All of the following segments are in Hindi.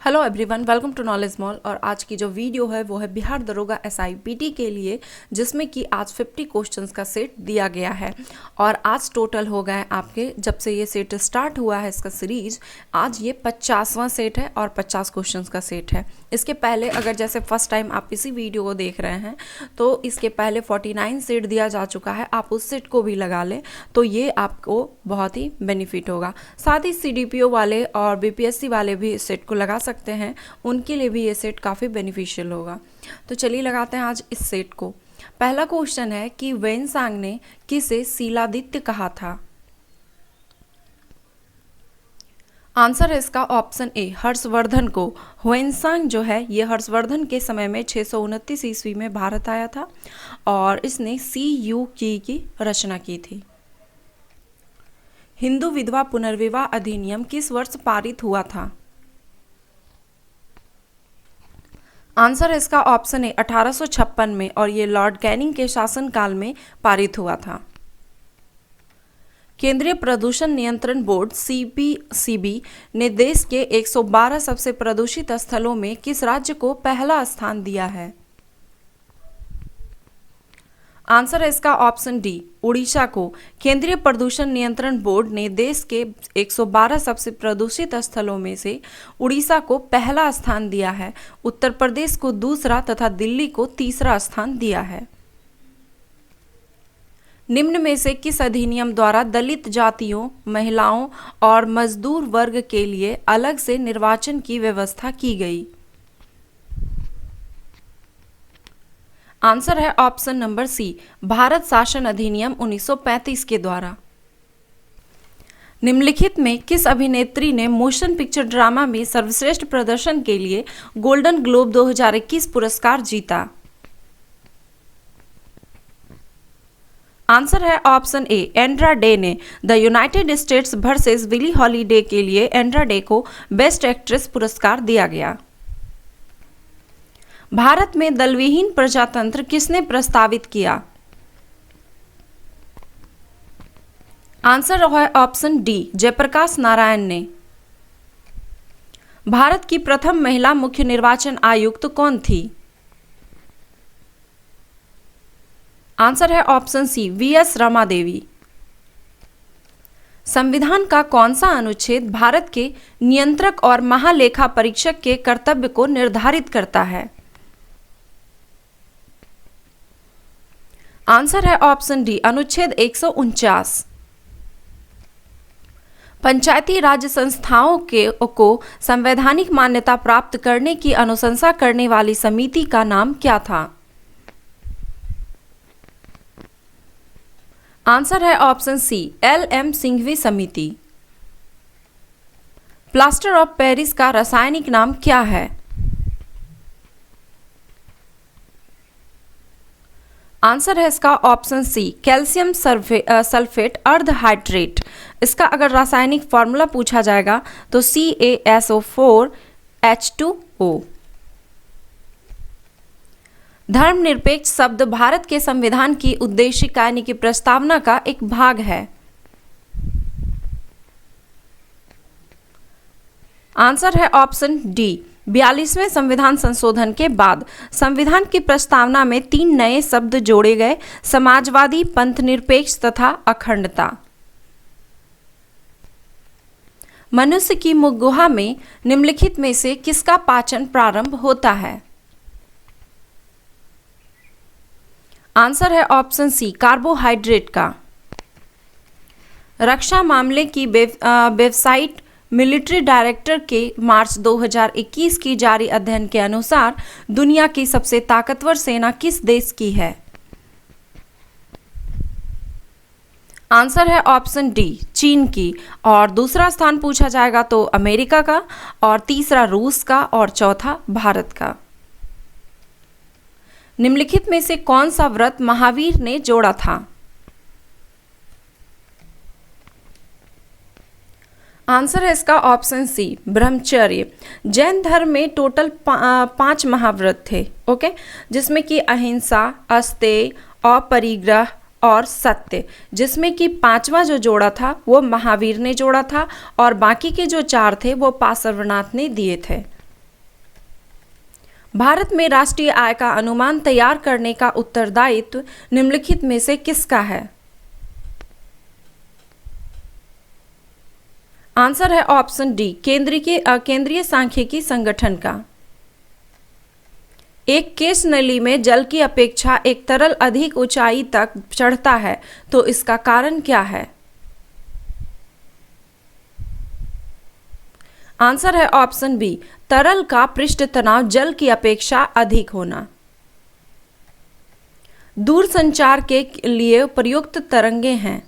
Hello everyone, welcome to Knowledge Mall. और आज की जो वीडियो है वो है बिहार दरोगा एसआईपीटी के लिए, जिसमें कि आज 50 क्वेश्चंस का सेट दिया गया है। और आज टोटल हो गए आपके, जब से ये सेट स्टार्ट हुआ है इसका सीरीज, आज ये 50वां सेट है और 50 क्वेश्चंस का सेट है। इसके पहले अगर जैसे फर्स्ट टाइम आप इसी वीडियो को देख रहे हैं तो इसके पहले 49 सेट दिया जा चुका है, आप उस सेट को भी लगा लें तो ये आपको बहुत ही बेनिफिट होगा। साथ ही सीडीपीओ वाले और बीपीएससी वाले भी इस सेट को लगा सकते हैं, उनके लिए भी ये सेट काफ़ी बेनिफिशियल होगा। तो चलिए लगाते हैं आज इस सेट को। पहला क्वेश्चन है कि वेनसांग ने किसे शीलादित्य कहा था? आंसर है इसका ऑप्शन ए, हर्षवर्धन को। ह्वेनसांग जो है ये हर्षवर्धन के समय में 629 ईस्वी में भारत आया था और इसने CUQ की रचना की थी। हिंदू विधवा पुनर्विवाह अधिनियम किस वर्ष पारित हुआ था? आंसर है इसका ऑप्शन ए, 1856 में, और ये लॉर्ड कैनिंग के शासनकाल में पारित हुआ था। केंद्रीय प्रदूषण नियंत्रण बोर्ड CPCB ने देश के 112 सबसे प्रदूषित स्थलों में किस राज्य को पहला स्थान दिया है? आंसर है इसका ऑप्शन डी, उड़ीसा को। केंद्रीय प्रदूषण नियंत्रण बोर्ड ने देश के 112 सबसे प्रदूषित स्थलों में से उड़ीसा को पहला स्थान दिया है, उत्तर प्रदेश को दूसरा तथा दिल्ली को तीसरा स्थान दिया है। निम्न में से किस अधिनियम द्वारा दलित जातियों, महिलाओं और मजदूर वर्ग के लिए अलग से निर्वाचन की व्यवस्था की गई? आंसर है ऑप्शन नंबर सी, भारत शासन अधिनियम 1935 के द्वारा। निम्नलिखित में किस अभिनेत्री ने मोशन पिक्चर ड्रामा में सर्वश्रेष्ठ प्रदर्शन के लिए गोल्डन ग्लोब 2021 पुरस्कार जीता? आंसर है ऑप्शन ए, एंड्रा डे ने। The United States versus Billie Holiday के लिए एंड्रा डे को बेस्ट एक्ट्रेस पुरस्कार दिया गया। भारत में दलविहीन प्रजातंत्र किसने प्रस्तावित किया? आंसर है ऑप्शन डी, जयप्रकाश नारायण ने। भारत की प्रथम महिला मुख्य निर्वाचन आयुक्त कौन थी? आंसर है option C, VS Rama Devi. संविधान का कौन सा अनुच्छेद भारत के नियंत्रक और महालेखा परीक्षक के कर्तव्य को निर्धारित करता है? आंसर है ऑप्शन डी, अनुच्छेद 149। पंचायती राज संस्थाओं को संवैधानिक मान्यता प्राप्त करने की अनुशंसा करने वाली समिति का नाम क्या था? आंसर है ऑप्शन सी, LM सिंघवी समिति। प्लास्टर ऑफ पेरिस का रासायनिक नाम क्या है? आंसर है इसका ऑप्शन सी, कैल्शियम सल्फेट अर्ध हाइड्रेट। इसका अगर रासायनिक फॉर्मूला पूछा जाएगा तो CaSO4H2O। धर्मनिरपेक्ष शब्द भारत के संविधान की उद्देशिका यानी कि प्रस्तावना का एक भाग है। आंसर है ऑप्शन डी, 42वें संविधान संशोधन के बाद संविधान की प्रस्तावना में 3 नए शब्द जोड़े गए, समाजवादी, पंथनिरपेक्ष तथा अखंडता। मनुष्य की मुख गुहा में निम्नलिखित में से किसका पाचन प्रारंभ होता है? आंसर है ऑप्शन सी, कार्बोहाइड्रेट का। रक्षा मामले की वेबसाइट मिलिट्री डायरेक्टर के मार्च 2021 की जारी अध्ययन के अनुसार दुनिया की सबसे ताकतवर सेना किस देश की है? आंसर है ऑप्शन डी, चीन की। और दूसरा स्थान पूछा जाएगा तो अमेरिका का, और तीसरा रूस का, और चौथा भारत का। निम्नलिखित में से कौन सा व्रत महावीर ने जोड़ा था? आंसर है इसका ऑप्शन सी, ब्रह्मचर्य। जैन धर्म में टोटल 5 महाव्रत थे, ओके, जिसमें कि अहिंसा, अस्तेय, अपरिग्रह और सत्य, जिसमें कि 5वां जो जोड़ा था वो महावीर ने जोड़ा था और बाकी के जो 4 थे वो पार्श्वनाथ ने दिए थे। भारत में राष्ट्रीय आय का अनुमान तैयार करने का उत्तरदायित्व निम्नलिखित में से किसका है? आंसर है ऑप्शन डी, केंद्रीय सांख्यिकी संगठन का। एक केश नली में जल की अपेक्षा एक तरल अधिक ऊंचाई तक चढ़ता है, तो इसका कारण क्या है? आंसर है ऑप्शन बी, तरल का पृष्ठ तनाव जल की अपेक्षा अधिक होना। दूरसंचार के लिए प्रयुक्त तरंगे हैं।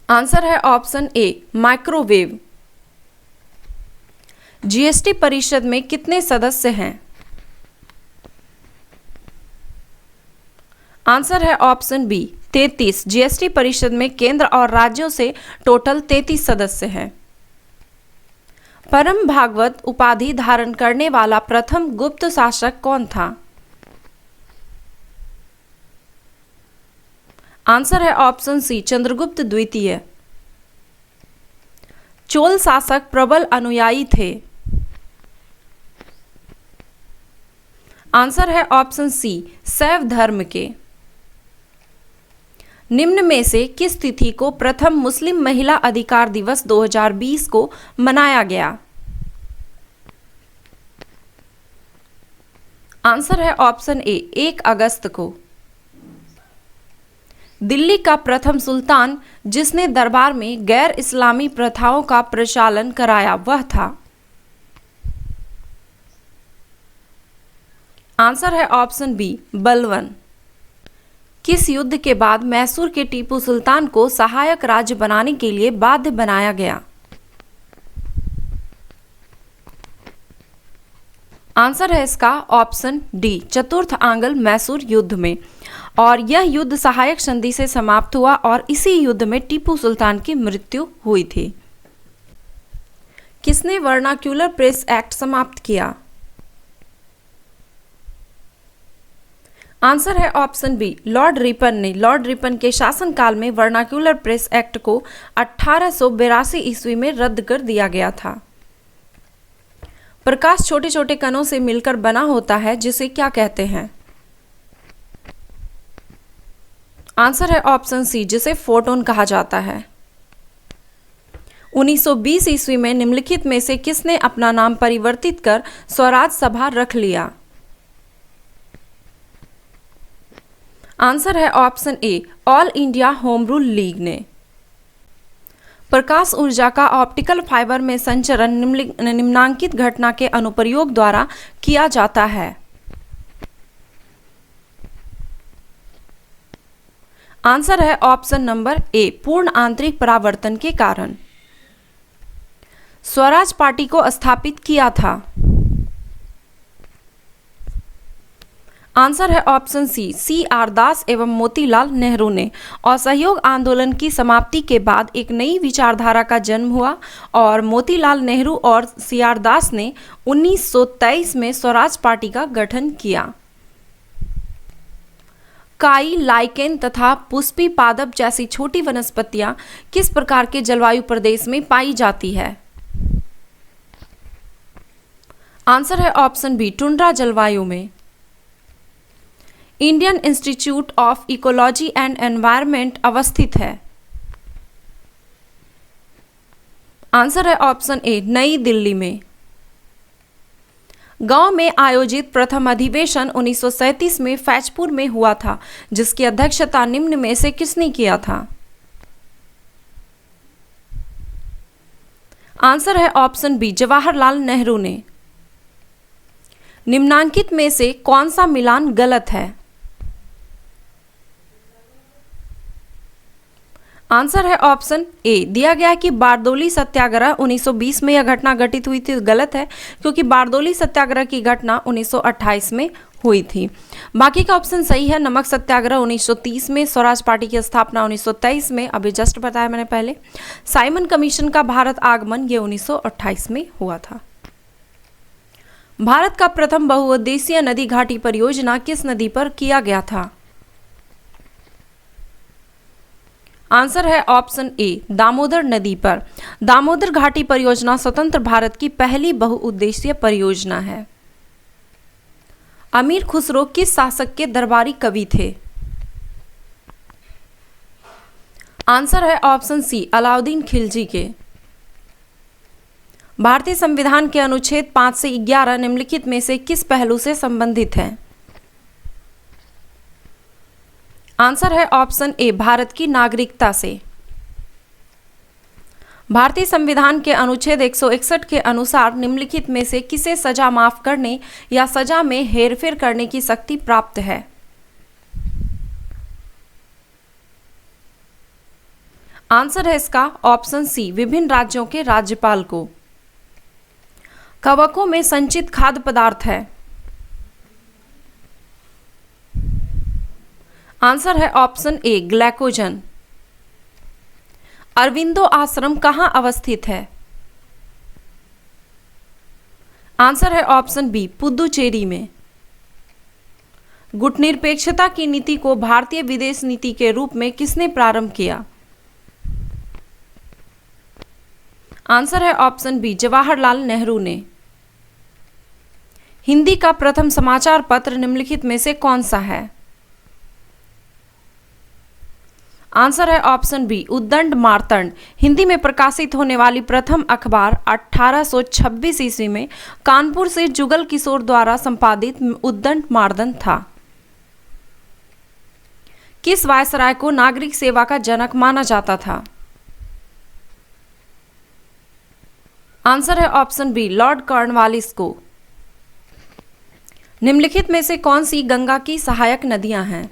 आंसर है ऑप्शन ए, माइक्रोवेव। जीएसटी परिषद में कितने सदस्य हैं? आंसर है ऑप्शन बी, 33। जीएसटी परिषद में केंद्र और राज्यों से टोटल 33 सदस्य हैं। परम भागवत उपाधि धारण करने वाला प्रथम गुप्त शासक कौन था? आंसर है ऑप्शन सी, चंद्रगुप्त द्वितीय। चोल शासक प्रबल अनुयायी थे। आंसर है ऑप्शन सी, शैव धर्म के। निम्न में से किस तिथि को प्रथम मुस्लिम महिला अधिकार दिवस 2020 को मनाया गया? आंसर है ऑप्शन ए, 1 अगस्त को। दिल्ली का प्रथम सुल्तान जिसने दरबार में गैर इस्लामी प्रथाओं का प्रचालन कराया वह था? आंसर है ऑप्शन बी, बलवन। किस युद्ध के बाद मैसूर के टीपू सुल्तान को सहायक राज्य बनाने के लिए बाध्य बनाया गया? आंसर है इसका ऑप्शन डी, चतुर्थ आंग्ल मैसूर युद्ध में। और यह युद्ध सहायक संधि से समाप्त हुआ और इसी युद्ध में टीपू सुल्तान की मृत्यु हुई थी। किसने वर्नाक्यूलर प्रेस एक्ट समाप्त किया? आंसर है ऑप्शन बी, लॉर्ड रिपन ने। लॉर्ड रिपन के शासनकाल में वर्नाक्यूलर प्रेस एक्ट को 1882 ईस्वी में रद्द कर दिया गया था। प्रकाश छोटे छोटे कणों से मिलकर बना होता है, जिसे क्या कहते हैं? आंसर है ऑप्शन सी, जिसे फोटोन कहा जाता है। 1920 ईस्वी में निम्नलिखित में से किसने अपना नाम परिवर्तित कर स्वराज सभा रख लिया? आंसर है ऑप्शन ए, all India home rule league ने। प्रकाश ऊर्जा का ऑप्टिकल फाइबर में संचरण निम्नांकित घटना के अनुप्रयोग द्वारा किया जाता है। आंसर है ऑप्शन नंबर ए, पूर्ण आंतरिक परावर्तन के कारण। स्वराज पार्टी को स्थापित किया था? आंसर है ऑप्शन सी आर दास एवं मोतीलाल नेहरू ने। असहयोग आंदोलन की समाप्ति के बाद एक नई विचारधारा का जन्म हुआ और मोतीलाल नेहरू और सी आर दास ने 1923 में स्वराज पार्टी का गठन किया। काई, लाइकेन तथा पुष्पी पादप जैसी छोटी वनस्पतियां किस प्रकार के जलवायु प्रदेश में पाई जाती है? आंसर है ऑप्शन बी, टुंड्रा जलवायु में। Indian institute of ecology and environment अवस्थित है? आंसर है ऑप्शन ए, नई दिल्ली में। गांव में आयोजित प्रथम अधिवेशन 1937 में फैजपुर में हुआ था, जिसकी अध्यक्षता निम्न में से किसने किया था? आंसर है ऑप्शन बी, जवाहरलाल नेहरू ने। निम्नांकित में से कौन सा मिलान गलत है? आंसर है ऑप्शन ए, दिया गया कि बारदोली सत्याग्रह 1920 में यह घटना घटित हुई थी। गलत है, क्योंकि बारदोली सत्याग्रह की घटना 1928 में हुई थी। बाकी का ऑप्शन सही है। नमक सत्याग्रह 1930 में, स्वराज पार्टी की स्थापना 1923 में, अभी जस्ट बताया मैंने पहले। साइमन कमीशन का भारत आगमन ये 1928 में हुआ था। भारत का प्रथम बहुउद्देशीय नदी घाटी परियोजना किस नदी पर किया गया था? आंसर है ऑप्शन ए दामोदर नदी पर। दामोदर घाटी परियोजना स्वतंत्र भारत की पहली बहुउद्देशीय परियोजना है। अमीर खुसरो किस शासक के दरबारी कवि थे? आंसर है ऑप्शन सी अलाउद्दीन खिलजी के। भारतीय संविधान के अनुच्छेद 5 से 11 निम्नलिखित में से किस पहलू से संबंधित है? आंसर है ऑप्शन ए भारत की नागरिकता से। भारतीय संविधान के अनुच्छेद 161 के अनुसार निम्नलिखित में से किसे सजा माफ करने या सजा में हेरफेर करने की शक्ति प्राप्त है? आंसर है इसका ऑप्शन सी विभिन्न राज्यों के राज्यपाल को। कवकों में संचित खाद्य पदार्थ है। आंसर है ऑप्शन ए ग्लाइकोजन। अरविंदो आश्रम कहां अवस्थित है? आंसर है ऑप्शन बी पुदुचेरी में। गुटनिरपेक्षता की नीति को भारतीय विदेश नीति के रूप में किसने प्रारंभ किया? आंसर है ऑप्शन बी जवाहरलाल नेहरू ने। हिंदी का प्रथम समाचार पत्र निम्नलिखित में से कौन सा है? आंसर है ऑप्शन बी उद्दंड मार्तंड। हिंदी में प्रकाशित होने वाली प्रथम अखबार 1826 ईस्वी में कानपुर से जुगल किशोर द्वारा संपादित उद्दंड मार्तंड था। किस वायसराय को नागरिक सेवा का जनक माना जाता था? आंसर है ऑप्शन बी लॉर्ड कॉर्नवालिस को। निम्नलिखित में से कौन सी गंगा की सहायक नदियां हैं?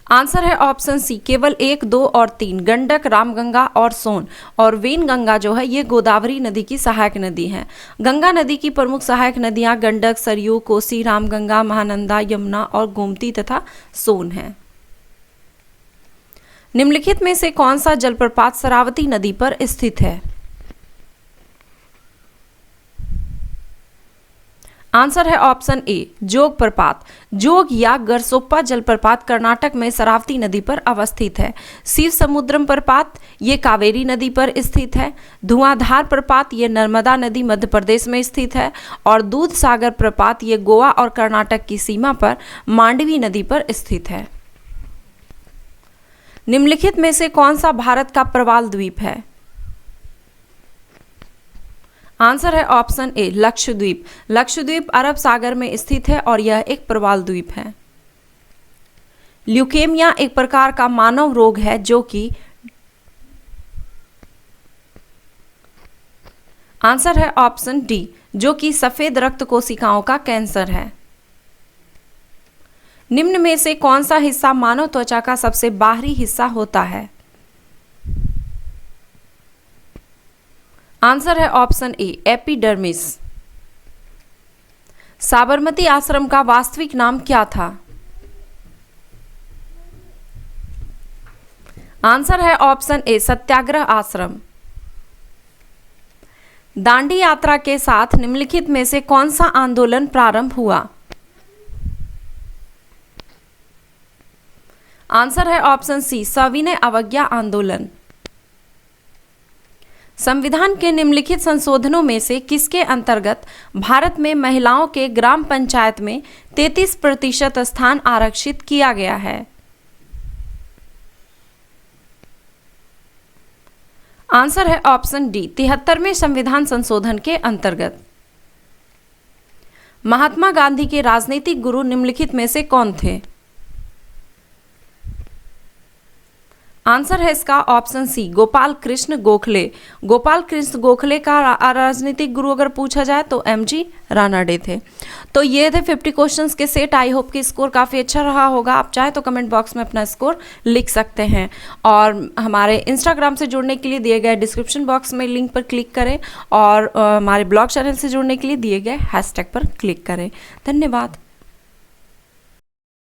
आंसर है ऑप्शन सी केवल 1, 2 और 3 गंडक, रामगंगा और सोन। और वेनगंगा जो है ये गोदावरी नदी की सहायक नदी है। गंगा नदी की प्रमुख सहायक नदियां गंडक, सरयू, कोसी, रामगंगा, महानंदा, यमुना और गोमती तथा सोन हैं। निम्नलिखित में से कौन सा जलप्रपात शरावती नदी पर स्थित है? आंसर है ऑप्शन ए जोग प्रपात। जोग या गरसोप्पा जलप्रपात कर्नाटक में शरावती नदी पर अवस्थित है। शिव समुद्रम प्रपात ये कावेरी नदी पर स्थित है। धुआंधार प्रपात ये नर्मदा नदी मध्य प्रदेश में स्थित है। और दूध सागर प्रपात ये गोवा और कर्नाटक की सीमा पर मांडवी नदी पर स्थित है। निम्नलिखित में से कौन सा भारत का प्रवाल द्वीप है? आंसर है ऑप्शन ए लक्षद्वीप। लक्षद्वीप अरब सागर में स्थित है और यह एक प्रवाल द्वीप है। ल्यूकेमिया एक प्रकार का मानव रोग है जो कि आंसर है ऑप्शन डी जो कि सफेद रक्त कोशिकाओं का कैंसर है। निम्न में से कौन सा हिस्सा मानव त्वचा का सबसे बाहरी हिस्सा होता है? आंसर है ऑप्शन ए एपिडर्मिस। साबरमती आश्रम का वास्तविक नाम क्या था? आंसर है ऑप्शन ए सत्याग्रह आश्रम। दांडी यात्रा के साथ निम्नलिखित में से कौन सा आंदोलन प्रारंभ हुआ? आंसर है ऑप्शन सी सविनय अवज्ञा आंदोलन। संविधान के निम्नलिखित संशोधनों में से किसके अंतर्गत भारत में महिलाओं के ग्राम पंचायत में 33% स्थान आरक्षित किया गया है? आंसर है ऑप्शन डी 73वें संविधान संशोधन के अंतर्गत। महात्मा गांधी के राजनीतिक गुरु निम्नलिखित में से कौन थे? आंसर है इसका ऑप्शन सी गोपाल कृष्ण गोखले। गोपाल कृष्ण गोखले का राजनीतिक गुरु अगर पूछा जाए तो एमजी रानाडे थे। तो ये थे 50 क्वेश्चंस के सेट। आई होप कि स्कोर काफ़ी अच्छा रहा होगा। आप चाहे तो कमेंट बॉक्स में अपना स्कोर लिख सकते हैं और हमारे इंस्टाग्राम से जुड़ने के लिए दिए गए डिस्क्रिप्शन बॉक्स में लिंक पर क्लिक करें और हमारे ब्लॉग चैनल से जुड़ने के लिए दिए गए हैशटैग पर क्लिक करें। धन्यवाद।